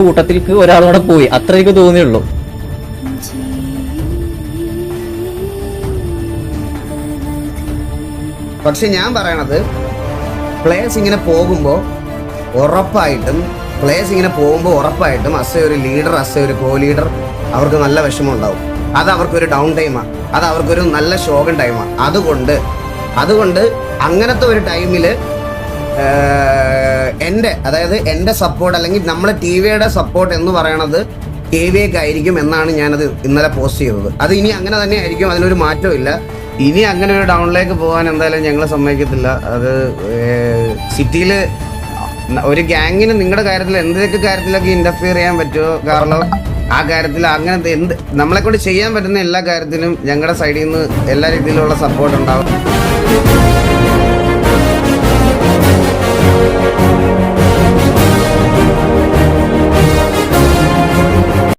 കൂട്ടത്തിലേക്ക് ഒരാളോടെ പോയി, അത്ര എനിക്ക് തോന്നിയുള്ളൂ. പക്ഷെ ഞാൻ പറയണത് പ്ലേയേഴ്സ് ഇങ്ങനെ പോകുമ്പോൾ ഉറപ്പായിട്ടും അസ് ഒരു ലീഡർ, അസ് ഒരു കോ ലീഡർ അവർക്ക് നല്ല വിഷമം ഉണ്ടാവും. അത് അവർക്കൊരു ഡൗൺ ടൈമാണ്, അത് അവർക്കൊരു നല്ല ശോകം ടൈമാണ്. അതുകൊണ്ട് അങ്ങനത്തെ ഒരു ടൈമിൽ എൻ്റെ സപ്പോർട്ട് അല്ലെങ്കിൽ നമ്മുടെ ടി വിയുടെ സപ്പോർട്ട് എന്ന് പറയണത് KVK ആയിരിക്കും എന്നാണ് ഞാനത് ഇന്നലെ പോസ്റ്റ് ചെയ്തത്. അത് ഇനി അങ്ങനെ തന്നെ ആയിരിക്കും, അതിനൊരു മാറ്റവും ഇല്ല. ഇനി അങ്ങനെ ഒരു ഡൗണിലേക്ക് പോകാൻ എന്തായാലും ഞങ്ങൾ സമ്മതിക്കത്തില്ല. അത് സിറ്റിയിൽ ഒരു ഗ്യാങ്ങിന് നിങ്ങളുടെ കാര്യത്തിൽ എന്തൊക്കെ കാര്യത്തിലൊക്കെ ഇൻ്റർഫിയർ ചെയ്യാൻ പറ്റുമോ കാരണം ആ കാര്യത്തിൽ അങ്ങനത്തെ നമ്മളെ കൊണ്ട് ചെയ്യാൻ പറ്റുന്ന എല്ലാ കാര്യത്തിലും ഞങ്ങളുടെ സൈഡിൽ നിന്ന് എല്ലാ രീതിയിലുള്ള സപ്പോർട്ട് ഉണ്ടാവും.